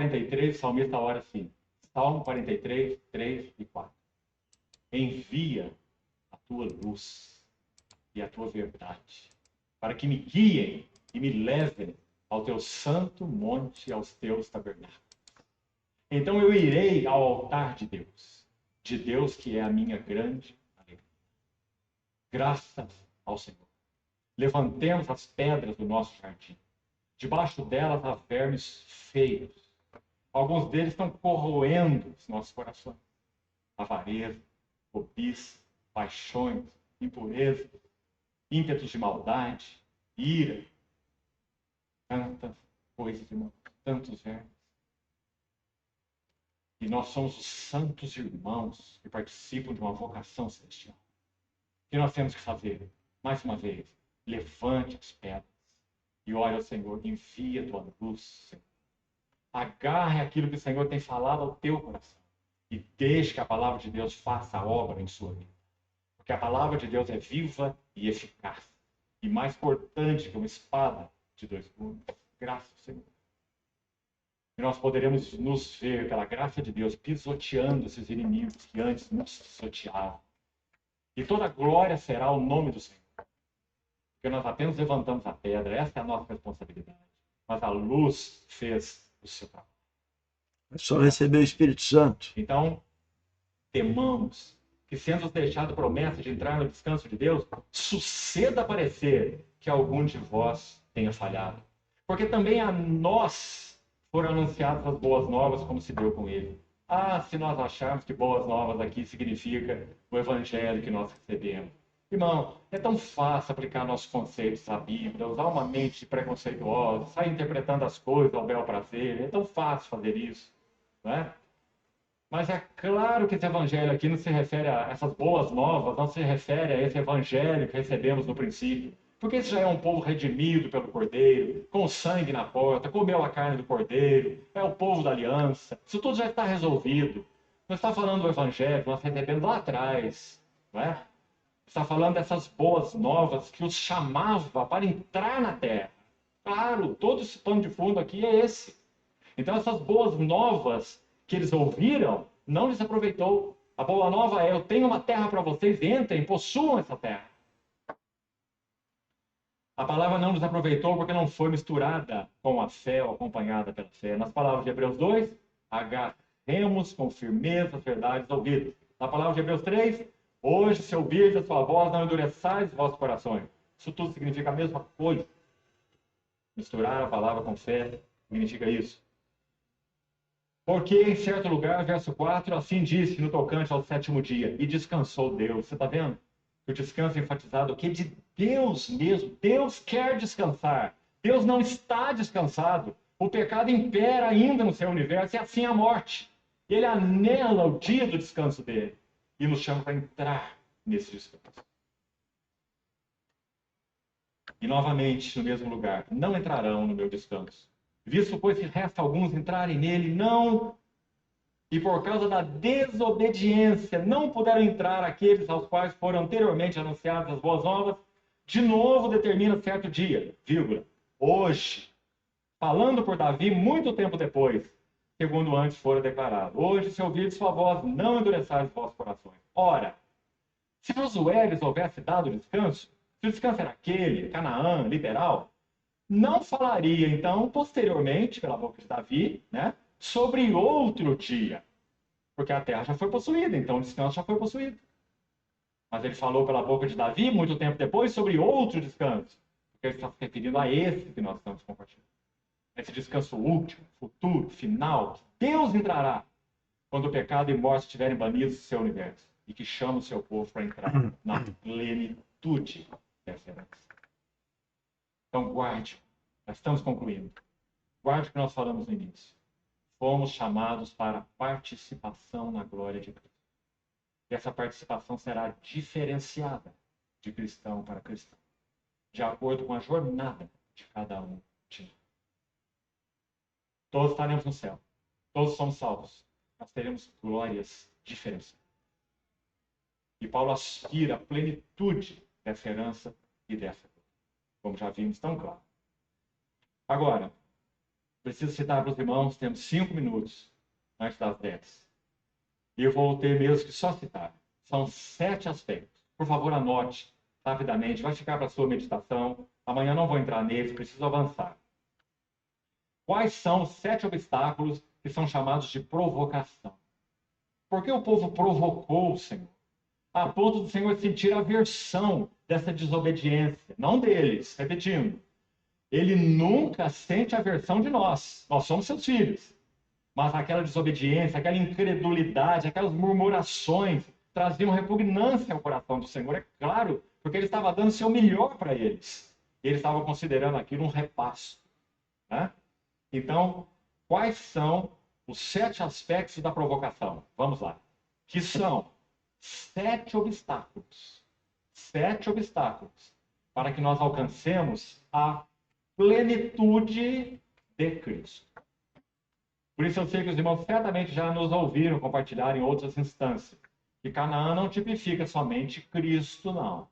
43, o salmista ora assim. Salmo 43, 3 e 4. Envia a tua luz e a tua verdade, para que me guiem e me levem ao teu santo monte e aos teus tabernáculos. Então eu irei ao altar de Deus que é a minha grande alegria. Graças ao Senhor. Levantemos as pedras do nosso jardim. Debaixo delas há vermes feios. Alguns deles estão corroendo os nossos corações. Avareza, cobiça, paixões, impureza, ímpetos de maldade, ira. Tantas coisas, irmãos, tantos vermes. E nós somos os santos irmãos que participam de uma vocação celestial. O que nós temos que fazer? Mais uma vez, levante as pedras e ore ao Senhor, envia a tua luz, Senhor. Agarre aquilo que o Senhor tem falado ao teu coração e deixe que a palavra de Deus faça a obra em sua vida. Porque a palavra de Deus é viva e eficaz e mais cortante que uma espada de dois gumes. Graças ao Senhor. E nós poderemos nos ver, pela graça de Deus, pisoteando esses inimigos que antes nos pisoteavam. E toda glória será o nome do Senhor. Porque nós apenas levantamos a pedra, essa é a nossa responsabilidade. Mas a luz fez o seu trabalho. É só receber o Espírito Santo. Então, temamos que, sendo deixado promessa de entrar no descanso de Deus, suceda parecer que algum de vós tenha falhado. Porque também a nós foram anunciadas as boas novas, como se deu com ele. Ah, se nós acharmos que boas novas aqui significa o evangelho que nós recebemos. Irmão, é tão fácil aplicar nossos conceitos à Bíblia, usar uma mente preconceituosa, sair interpretando as coisas ao bel prazer. É tão fácil fazer isso, não é? Mas é claro que esse evangelho aqui não se refere a essas boas novas, não se refere a esse evangelho que recebemos no princípio. Porque esse já é um povo redimido pelo Cordeiro, com sangue na porta, comeu a carne do Cordeiro, é o povo da aliança. Isso tudo já está resolvido. Não está falando do evangelho que nós recebemos lá atrás, não é? Está falando dessas boas novas que os chamava para entrar na terra. Claro, todo esse pano de fundo aqui é esse. Então essas boas novas que eles ouviram, não lhes aproveitou. A boa nova é: eu tenho uma terra para vocês, entrem, possuam essa terra. A palavra não nos aproveitou porque não foi misturada com a fé ou acompanhada pela fé. Nas palavras de Hebreus 2, agarremos com firmeza as verdades ouvidas. Na palavra de Hebreus 3, hoje, se ouvirdes a sua voz, não endureçais os vossos corações. Isso tudo significa a mesma coisa. Misturar a palavra com fé significa isso. Porque em certo lugar, verso 4, assim disse no tocante ao sétimo dia, e descansou Deus. Você está vendo? O descanso é enfatizado aqui de Deus mesmo. Deus quer descansar. Deus não está descansado. O pecado impera ainda no seu universo, e assim a morte. Ele anela o dia do descanso dele e nos chama para entrar nesse descanso. E novamente, no mesmo lugar, não entrarão no meu descanso. Visto, pois, que resta alguns entrarem nele, não, e por causa da desobediência, não puderam entrar aqueles aos quais foram anteriormente anunciadas as boas novas, de novo determina certo dia, vírgula, hoje, falando por Davi muito tempo depois, segundo antes fora declarado. Hoje, se ouvirdes sua voz, não endureçais os vossos corações. Ora, se Josué lhes houvesse dado descanso, se o descanso era aquele, Canaã, literal, não falaria, então, posteriormente, pela boca de Davi, né, sobre outro dia. Porque a terra já foi possuída, então o descanso já foi possuído. Mas ele falou pela boca de Davi, muito tempo depois, sobre outro descanso. Porque ele está se referindo a esse que nós estamos compartilhando. Esse descanso último, futuro, final, que Deus entrará quando o pecado e morte estiverem banidos do seu universo. E que chama o seu povo para entrar na plenitude dessa herança. Então guarde, nós estamos concluindo. Guarde o que nós falamos no início. Fomos chamados para participação na glória de Cristo. E essa participação será diferenciada de cristão para cristão, de acordo com a jornada de cada um de nós. Todos estaremos no céu. Todos somos salvos. Nós teremos glórias diferenciadas. E Paulo aspira à plenitude dessa herança e dessa glória, como já vimos tão claro. Agora, preciso citar para os irmãos, temos 5 minutos antes das 10. E eu vou ter mesmo que só citar. São 7 aspectos. Por favor, anote rapidamente, vai ficar para a sua meditação. Amanhã não vou entrar neles, preciso avançar. Quais são os 7 obstáculos que são chamados de provocação? Por que o povo provocou o Senhor? A ponto do Senhor sentir aversão dessa desobediência. Não deles, repetindo. Ele nunca sente aversão de nós. Nós somos seus filhos. Mas aquela desobediência, aquela incredulidade, aquelas murmurações traziam repugnância ao coração do Senhor. É claro, porque ele estava dando o seu melhor para eles. Ele estava considerando aquilo um repasto. Né? Então, quais são os 7 aspectos da provocação? Vamos lá. Que são 7 obstáculos. 7 obstáculos para que nós alcancemos a plenitude de Cristo. Por isso eu sei que os irmãos certamente já nos ouviram compartilhar em outras instâncias que Canaã não tipifica somente Cristo, não.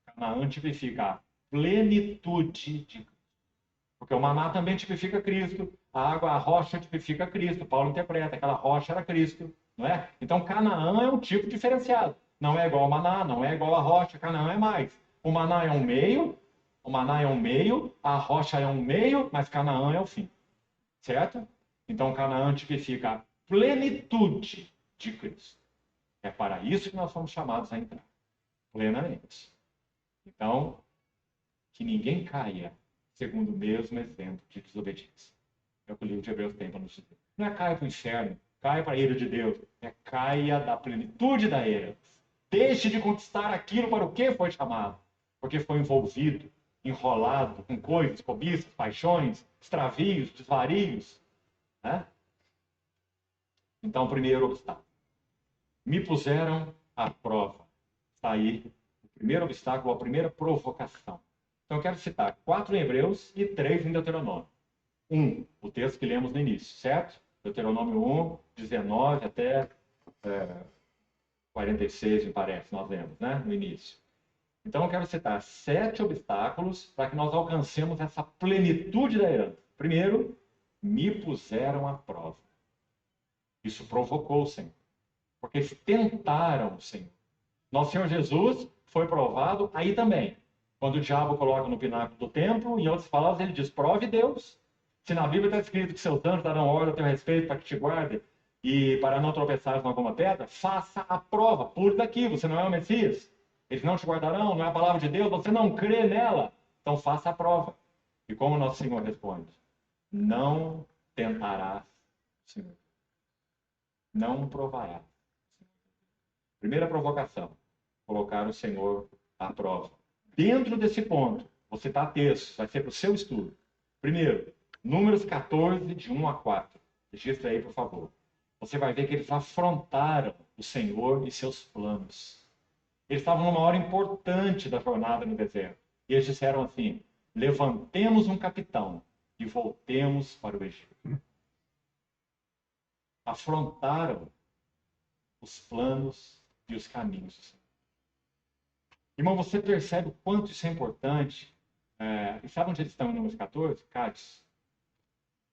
Canaã tipifica a plenitude de Cristo. Porque o maná também tipifica Cristo, a água, a rocha tipifica Cristo. Paulo interpreta, aquela rocha era Cristo, não é? Então Canaã é um tipo diferenciado. Não é igual ao maná, não é igual à rocha, Canaã é mais. O maná é um meio, a rocha é um meio, mas Canaã é o fim. Certo? Então Canaã tipifica a plenitude de Cristo. É para isso que nós somos chamados a entrar, plenamente. Então, que ninguém caia segundo o mesmo exemplo de desobediência. É o que o livro de Hebreus tem para nos dizer. Não é caia para o inferno, caia para a ira de Deus. É caia da plenitude da ira. Deixe de conquistar aquilo para o que foi chamado. Porque foi envolvido, enrolado com coisas, cobiças, paixões, extravios, desvarios. Né? Então, primeiro obstáculo. Me puseram à prova. Está aí o primeiro obstáculo, a primeira provocação. Então, eu quero citar 4 em Hebreus e 3 em Deuteronômio. 1, o texto que lemos no início, certo? Deuteronômio 1, 19 até 46, me parece, nós lemos, né? No início. Então, eu quero citar 7 obstáculos para que nós alcancemos essa plenitude da herança. Primeiro, me puseram à prova. Isso provocou o Senhor. Porque eles tentaram o Senhor. Nosso Senhor Jesus foi provado aí também. Quando o diabo coloca no pináculo do templo, em outras palavras, ele diz, prove Deus. Se na Bíblia está escrito que seus anjos darão ordem a teu respeito para que te guardem e para não tropeçares em alguma pedra, faça a prova, pule daqui, você não é o Messias. Eles não te guardarão, não é a palavra de Deus, você não crê nela. Então faça a prova. E como nosso Senhor responde? Não tentarás, Senhor. Não provarás. Primeira provocação, colocar o Senhor à prova. Dentro desse ponto, você está texto, vai ser para o seu estudo. Primeiro, Números 14, de 1 a 4. Registra aí, por favor. Você vai ver que eles afrontaram o Senhor e seus planos. Eles estavam numa hora importante da jornada no deserto. E eles disseram assim, levantemos um capitão e voltemos para o Egito. Afrontaram os planos e os caminhos do Senhor. Irmão, você percebe o quanto isso é importante? E sabe onde eles estão em Números 14? Cádiz.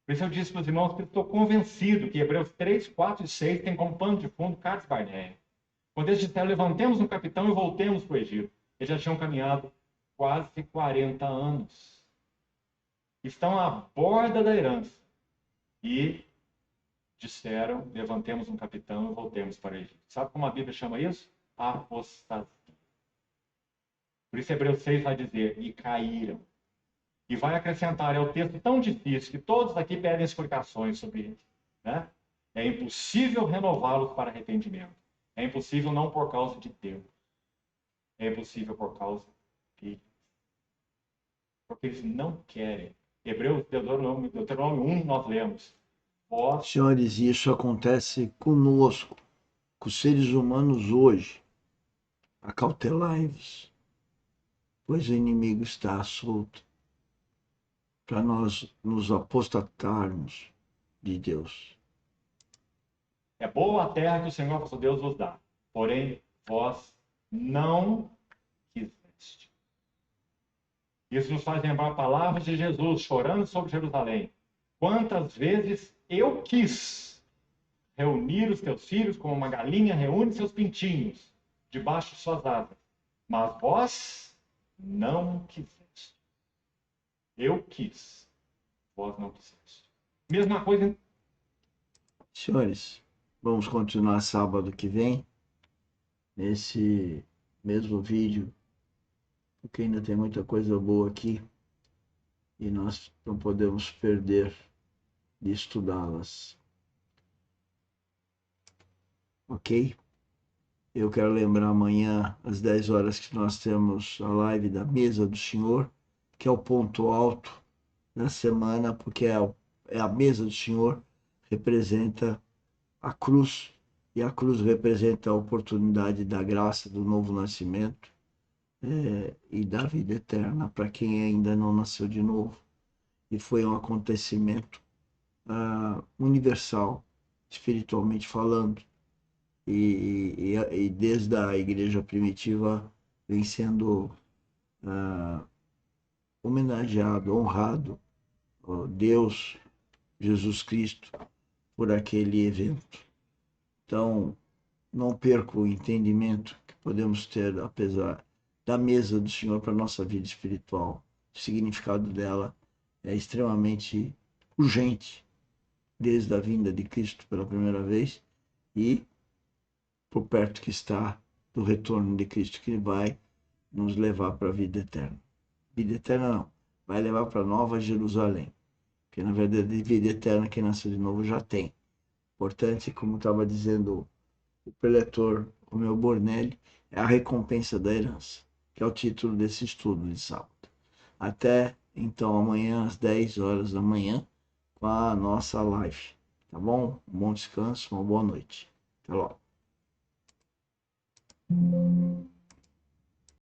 Por isso eu disse para os irmãos que eu estou convencido que Hebreus 3, 4 e 6 tem como pano de fundo Cádiz Barneia. Quando eles disseram, levantemos um capitão e voltemos para o Egito. Eles já tinham caminhado quase 40 anos. Estão à borda da herança. E disseram, levantemos um capitão e voltemos para o Egito. Sabe como a Bíblia chama isso? Apostasia. Por isso Hebreus 6 vai dizer, e caíram. E vai acrescentar, é o texto tão difícil que todos aqui pedem explicações sobre ele. Né? É impossível renová-los para arrependimento. É impossível não por causa de Deus. É impossível por causa deles. Porque eles não querem. Hebreus, Deuteronômio 1, nós lemos. Senhores, isso acontece conosco, com os seres humanos hoje. Acautelai-vos, pois o inimigo está solto, para nós nos apostatarmos de Deus. É boa a terra que o Senhor, vosso Deus, vos dá. Porém, vós não quiseste. Isso nos faz lembrar palavras de Jesus, chorando sobre Jerusalém. Quantas vezes eu quis reunir os teus filhos como uma galinha reúne seus pintinhos debaixo de suas asas, mas vós não quiseste. Eu quis, vós não quiseste. Mesma coisa. Senhores, vamos continuar sábado que vem, nesse mesmo vídeo, porque ainda tem muita coisa boa aqui e nós não podemos perder de estudá-las. Ok? Eu quero lembrar amanhã, às 10 horas, que nós temos a live da Mesa do Senhor, que é o ponto alto da semana, porque é a Mesa do Senhor, representa a cruz, e a cruz representa a oportunidade da graça, do novo nascimento e da vida eterna para quem ainda não nasceu de novo. E foi um acontecimento universal, espiritualmente falando, e desde a igreja primitiva vem sendo homenageado, honrado, Deus, Jesus Cristo, por aquele evento. Então, não perca o entendimento que podemos ter, apesar da mesa do Senhor para a nossa vida espiritual. O significado dela é extremamente urgente, desde a vinda de Cristo pela primeira vez e por perto que está do retorno de Cristo, que vai nos levar para a vida eterna. Vida eterna não, vai levar para Nova Jerusalém, porque na verdade vida eterna quem nasceu de novo já tem. Importante, como estava dizendo o preletor Romeu Bornelli, é a recompensa da herança, que é o título desse estudo de sábado. Até então amanhã às 10 horas da manhã com a nossa live, tá bom? Um bom descanso, uma boa noite. Até logo.